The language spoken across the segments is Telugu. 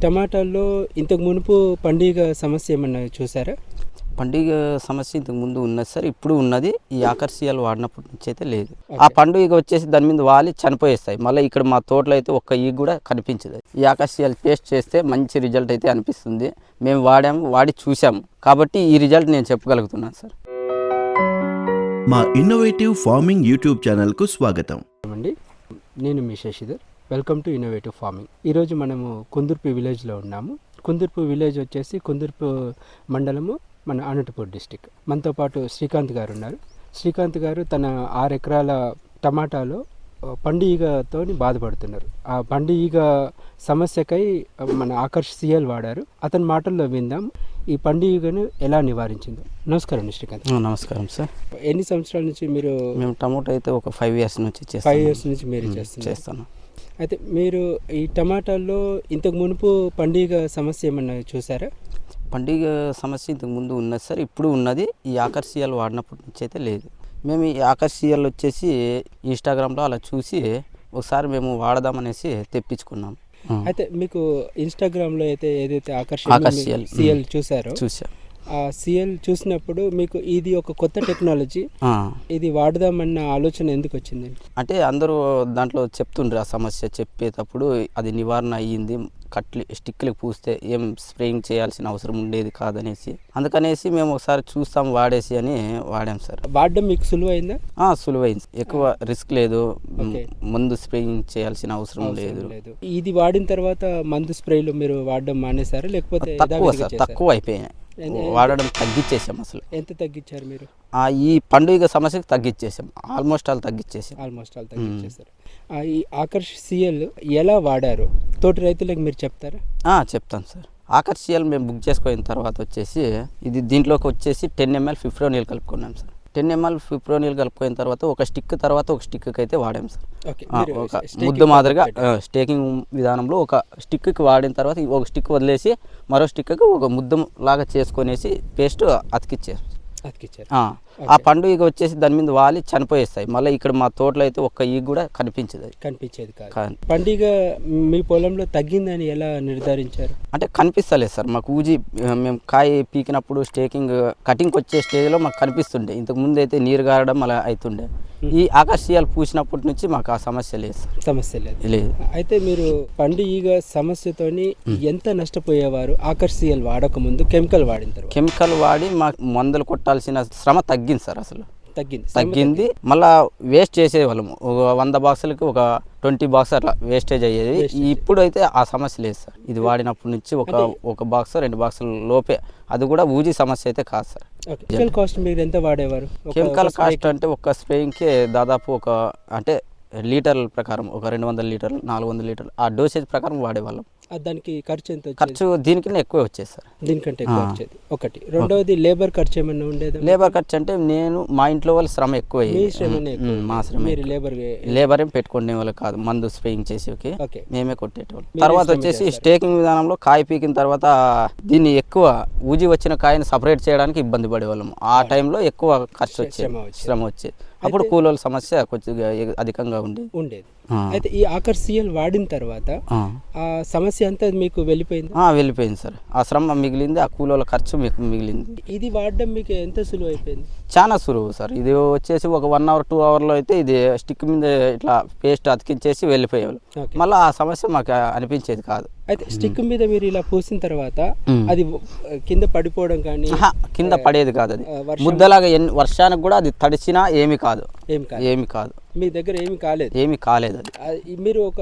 టమాటాల్లో ఇంతకు మునుపు పండుగ సమస్య ఏమన్నా చూసారా? పండుగ సమస్య ఇంతకు ముందు ఉన్నది సార్, ఇప్పుడు ఉన్నది. ఈ ఆకర్షియాలు వాడినప్పటి నుంచి అయితే లేదు. ఆ పండుగ వచ్చేసి దాని మీద వాలి చనిపోయేస్తాయి. మళ్ళీ ఇక్కడ మా తోటలో అయితే ఒక్క ఈగ కూడా కనిపించదు. ఈ ఆకర్షియాలు పేస్ట్ చేస్తే మంచి రిజల్ట్ అయితే అనిపిస్తుంది. మేము వాడి చూసాము కాబట్టి ఈ రిజల్ట్ నేను చెప్పగలుగుతున్నాను సార్. మా ఇన్నోవేటివ్ ఫార్మింగ్ యూట్యూబ్ ఛానల్కు స్వాగతం అండి. నేను మీ Shashidhar. Welcome to innovative farming. ఈరోజు మనము కుందుర్పి విలేజ్లో ఉన్నాము. కుందుర్పి విలేజ్ వచ్చేసి కుందుర్పి మండలము, మన అనంతపూర్ డిస్టిక్. మనతో పాటు శ్రీకాంత్ గారు ఉన్నారు. శ్రీకాంత్ గారు తన 6 ఎకరాల టమాటాలో పండుగతో బాధపడుతున్నారు. ఆ పండుగ సమస్యకై మన ఆకర్ష్ సిఎల్ వాడారు. అతని మాటల్లో విందాం ఈ పండుగను ఎలా నివారించిందో. నమస్కారం శ్రీకాంత్. నమస్కారం సార్. ఎన్ని సంవత్సరాల నుంచి మేము టమాటో అయితే ఒక 5 years నుంచి 5 years నుంచి మీరు చేస్తాను. అయితే మీరు ఈ టమాటాల్లో ఇంతకు మునుపు పండుగ సమస్య ఏమన్నా చూసారా? పండుగ సమస్య ఇంతకు ముందు ఉన్నది సార్, ఇప్పుడు ఉన్నది. ఈ ఆకర్షియాలు వాడినప్పటి నుంచి అయితే లేదు. మేము ఈ ఆకర్షియాలు వచ్చేసి ఇన్స్టాగ్రామ్లో అలా చూసి ఒకసారి మేము వాడదామనేసి తెప్పించుకున్నాం. అయితే మీకు ఇన్స్టాగ్రామ్లో అయితే ఏదైతే ఆకర్షియాల్ సిఎల్ చూసారో, ఆ సిఎల్ చూసినప్పుడు మీకు ఇది ఒక కొత్త టెక్నాలజీ, ఇది వాడదామన్న ఆలోచన ఎందుకు వచ్చింది? అంటే అందరూ దాంట్లో చెప్తుండ్రు, ఆ సమస్య చెప్పేటప్పుడు అది నివారణ అయ్యింది, స్టిక్లకు పూస్తే ఏం స్ప్రేయింగ్ చేయాల్సిన అవసరం ఉండేది కాదనేసి, అందుకనేసి మేము ఒకసారి చూస్తాం వాడేసి అని వాడాం సార్. వాడడం మీకు సులువైందా? సులువైంది. ఎక్కువ రిస్క్ లేదు, మందు స్ప్రేయింగ్ చేయాల్సిన అవసరం లేదు. ఇది వాడిన తర్వాత మందు స్ప్రేలు మీరు వాడడం మానేశారా లేకపోతే? తక్కువ అయిపోయినాయి, వాడడం తగ్గించేసాం. అసలు ఎంత తగ్గించారు మీరు? ఈ పండుగ సమస్యకు తగ్గించేసాం, ఆల్మోస్ట్ ఆల్ తగ్గించేసారు. ఈ ఆకర్ష్ సిఎల్ ఎలా వాడారు తోటి రైతులకు మీరు చెప్తారా? చెప్తాను సార్. ఆకర్షియాలు మేము బుక్ చేసుకున్న తర్వాత వచ్చేసి దీంట్లోకి వచ్చేసి 10 ml ఫిప్రోనిల్ కలుపుకున్నాం సార్. 10 ml ఫిప్రోనిల్ కలుపుకున్న తర్వాత ఒక స్టిక్కి అయితే వాడాం సార్. ఒక ముద్దు మాదిరిగా స్టేకింగ్ విధానంలో ఒక స్టిక్కి వాడిన తర్వాత ఒక స్టిక్ వదిలేసి మరో స్టిక్కి ఒక ముద్దు లాగా చేసుకునేసి పేస్ట్ అతికిచ్చారు. ఆ పండుగ వచ్చేసి దాని మీద వాలి చనిపోయేస్తాయి. మళ్ళీ ఇక్కడ మా తోటలో అయితే ఒక్క ఈగ కూడా కనిపించేది కాదు. పండుగ మీ పొలంలో తగ్గిందని ఎలా నిర్ధారించారు? అంటే కనిపిస్తలేదు సార్ మాకు. మేము కాయ పీకినప్పుడు కటింగ్కి వచ్చే స్టేజ్లో మాకు కనిపిస్తుండే. ఇంతకు ముందు అయితే నీరు గారడం అలా అవుతుండే. ఈ ఆకర్షియాలు పూసినప్పటి నుంచి మాకు ఆ సమస్య లేదు. అయితే మీరు పండుగ సమస్యతోని ఎంత నష్టపోయేవారు ఆకర్షియాలు వాడక ముందు, కెమికల్ వాడిన తర్వాత? కెమికల్ వాడి మాకు మందులు కొట్టాల్సిన శ్రమ తగ్గింది సార్. అసలు తగ్గింది. మళ్ళా వేస్ట్ చేసేవాళ్ళము. ఒక 100 బాక్సులకి ఒక 20 బాక్స్ అట్లా వేస్టేజ్ అయ్యేది. ఇప్పుడు అయితే ఆ సమస్య లేదు సార్. ఇది వాడినప్పటి నుంచి ఒక బాక్స్ 2 బాక్సుల లోపే. అది కూడా ఊజీ సమస్య అయితే కాదు సార్. కెమికల్ కాస్ట్ మీరు ఎంత వాడేవారు? కెమికల్ కాస్ట్ అంటే ఒక స్ప్రేయింగ్కి దాదాపు అంటే లీటర్ల ప్రకారం ఒక 200 లీటర్లు 400 లీటర్లు ఆ డోసేజ్ ప్రకారం వాడేవాళ్ళం. దానికి ఖర్చు ఎంత? ఖర్చు దీనికన్నా ఎక్కువ వచ్చేది సార్. దీనికంటే ఎక్కువ వచ్చేది ఒకటి. రెండవది లేబర్ ఖర్చు ఏమన్నా ఉండేది? లేబర్ ఖర్చు అంటే మా ఇంట్లో వాళ్ళ శ్రమ ఎక్కువ. మా శ్రమ లేబర్ ఏం పెట్టుకునే వాళ్ళు కాదు, మందు స్ప్రేయింగ్ చేసేకి మేమే కొట్టేటోళ్ళు. తర్వాత వచ్చేసి స్టేకింగ్ విధానంలో కాయ పీకిన తర్వాత దీన్ని ఎక్కువ ఊజీ వచ్చిన కాయని సపరేట్ చేయడానికి ఇబ్బంది పడేవాళ్ళము. ఆ టైంలో ఎక్కువ ఖర్చు వచ్చేది, శ్రమ వచ్చేది. అప్పుడు కూలోళ్ళ సమస్య కొద్దిగా అధికంగా ఉండేది. అయితే ఈ ఆకర్షియాలు వాడిన తర్వాత ఆ సమస్య అంతా మీకు వెళ్ళిపోయింది సార్. ఆ శ్రమ మిగిలింది, ఆ కూలోళ్ళ ఖర్చు మీకు మిగిలింది. ఇది వాడడం మీకు ఎంత సులువు అయిపోయింది? చాలా సులువు సార్. ఇది వచ్చేసి ఒక 1 hour 2 hourలో అయితే ఇది స్టిక్ మీద ఇట్లా పేస్ట్ అతికించేసి వెళ్ళిపోయేవాళ్ళు. మళ్ళీ ఆ సమస్య మాకు అనిపించేది కాదు. అయితే స్టిక్ మీద మీరు ఇలా పూసిన తర్వాత అది కింద పడిపోవడం కానీ? కింద పడేది కాదు. అది ముద్దలాగా వర్షానికి కూడా అది తడిచినా ఏమి కాదు. మీ దగ్గర ఏమి కాలేదు. అది మీరు ఒక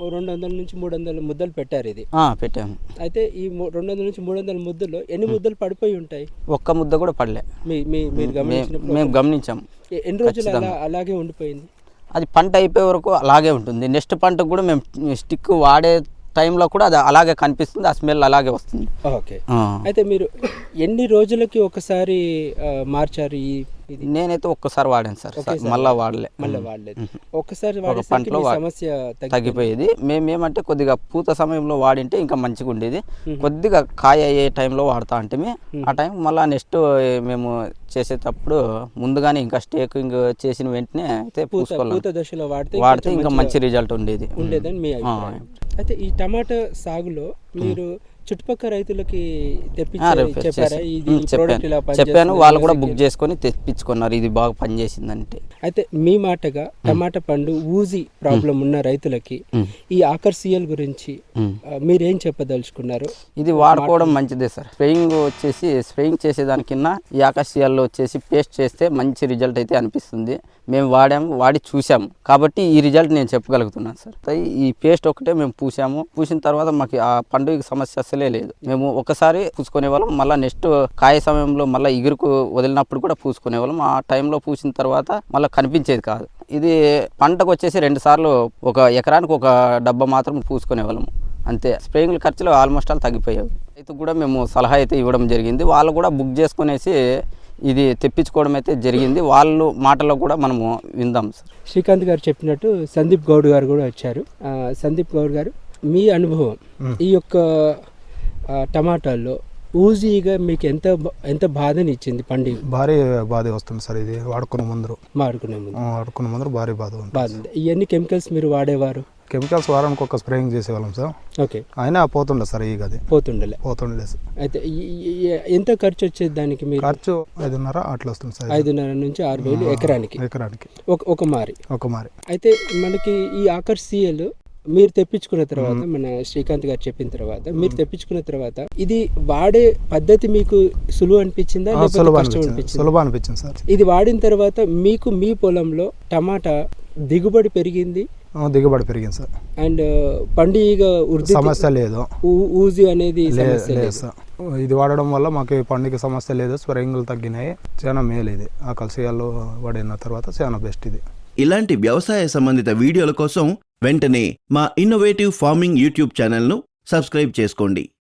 200 నుంచి 300 ముద్దలు పెట్టారు. ఇది పెట్టాము. అయితే ఈ 200 నుంచి 300 ముద్దల్లో ఎన్ని ముద్దలు పడిపోయి ఉంటాయి? ఒక్క ముద్ద కూడా పడలే. మేము గమనించాము. ఎన్ని రోజులు అలాగే ఉండిపోయింది? అది పంట అయిపోయే వరకు అలాగే ఉంటుంది. నెక్స్ట్ పంటకు కూడా మేము స్టిక్ వాడే టైంలో కూడా అది అలాగే కనిపిస్తుంది, ఆ స్మెల్ అలాగే వస్తుంది. ఓకే. అయితే మీరు ఎన్ని రోజులకి ఒకసారి మార్చారు? నేనైతే ఒక్కసారి వాడాను సార్, మళ్ళీ వాడలేదు. ఒక్కసారి పంటలో సమస్య తగ్గిపోయేది. మేమేమంటే కొద్దిగా పూత సమయంలో వాడింటే ఇంకా మంచిగా ఉండేది. కొద్దిగా కాయ అయ్యే టైంలో వాడుతా అంటే ఆ టైం మళ్ళీ నెక్స్ట్ మేము చేసేటప్పుడు ముందుగానే ఇంకా స్టేకింగ్ చేసిన వెంటనే అయితే పూత దశలో వాడితే ఇంకా మంచి రిజల్ట్ ఉండేదని మీ అభిప్రాయం. అయితే ఈ టమాటా సాగులో మీరు చుట్టుపక్కల రైతులకి చెప్పారా ఇది ప్రోడక్ట్ ఇలా చెప్పాను, వాళ్ళు కూడా బుక్ చేసుకొని తెప్పించుకున్నారు, ఇది బాగా పనిచేసిందంటే. అయితే మీ మాటగా టమాటా పండు ఊజీ ప్రాబ్లం ఉన్న రైతులకి ఈ ఆకర్షియల్ గురించి మీరేం చెప్పదలుచుకున్నారు? ఇది వాడుకోవడం మంచిదే సార్. స్ప్రేయింగ్ చేసేదానికన్నా ఈ ఆకాశీయాల్లో వచ్చేసి పేస్ట్ చేస్తే మంచి రిజల్ట్ అయితే అనిపిస్తుంది. మేము వాడి చూసాము కాబట్టి ఈ రిజల్ట్ నేను చెప్పగలుగుతున్నాను సార్. ఈ పేస్ట్ ఒకటే మేము పూసిన తర్వాత మాకు ఆ పండుగ సమస్య అసలే లేదు. మేము ఒకసారి పూసుకునే వాళ్ళం, మళ్ళీ నెక్స్ట్ కాయ సమయంలో మళ్ళీ ఇగురుకు వదిలినప్పుడు కూడా పూసుకునే వాళ్ళం. ఆ టైంలో పూసిన తర్వాత మళ్ళీ కనిపించేది కాదు. ఇది పంటకు వచ్చేసి 2 సార్లు ఒక ఎకరానికి ఒక డబ్బా మాత్రం పూసుకునే వాళ్ళము అంతే. స్ప్రేయింగ్ ఖర్చులు ఆల్మోస్ట్ ఆల్ తగ్గిపోయాయి. రైతుకు కూడా మేము సలహా అయితే ఇవ్వడం జరిగింది. వాళ్ళు కూడా బుక్ చేసుకునేసి ఇది తెప్పించుకోవడం అయితే జరిగింది. వాళ్ళు మాటలో కూడా మనము విందాం సార్. శ్రీకాంత్ గారు చెప్పినట్టు సందీప్ గౌడ్ గారు కూడా వచ్చారు. సందీప్ గౌడ్ గారు, మీ అనుభవం ఈ యొక్క టమాటాల్లో ఊజీగా మీకు ఎంత బాధని ఇచ్చింది? పండుగ భారీ బాధ వస్తుంది సార్. ఇది వాడుకునే ముందు భారీ బాధ ఉంది. ఇవన్నీ కెమికల్స్ మీరు వాడేవారు? కెమికల్స్ వారానికి ఒక స్ప్రేయింగ్ చేసేవాళ్ళం సార్. ఓకే. అయినా పోతుండే సార్, ఈ గది పోతుండే సార్. అయితే ఎంత ఖర్చు వచ్చేది దానికి? మీరు ఖర్చు 5,500 అట్లా వస్తుంది సార్. 5,500 నుంచి 6,000 ఎకరానికి ఒక మారి. అయితే మనకి ఈ ఆకర్షియలు మీరు తెప్పించుకున్న తర్వాత, మన శ్రీకాంత్ గారు చెప్పిన తర్వాత, మీరు తెప్పించుకున్న తర్వాత ఇది వాడే పద్ధతి మీకు సులువు అనిపించిందా? సులువు అనిపించింది సార్. ఇది వాడిన తర్వాత మీకు మీ పొలంలో టమాటా దిగుబడి పెరిగింది సార్. అండ్ పండుగ సమస్య లేదు, ఊజీ అనేది సమస్య లేదు సార్. ఇది వాడడం వల్ల మాకు పండుగ సమస్య లేదు, స్ప్రేయింగ్లు తగ్గినాయి. చాలా మేలు ఇది. ఆ కల్సియాలు వాడిన తర్వాత చాలా బెస్ట్ ఇది. ఇలాంటి వ్యవసాయ సంబంధిత వీడియోల కోసం వెంటనే మా ఇన్నోవేటివ్ ఫార్మింగ్ యూట్యూబ్ ఛానల్ను సబ్స్క్రైబ్ చేసుకోండి.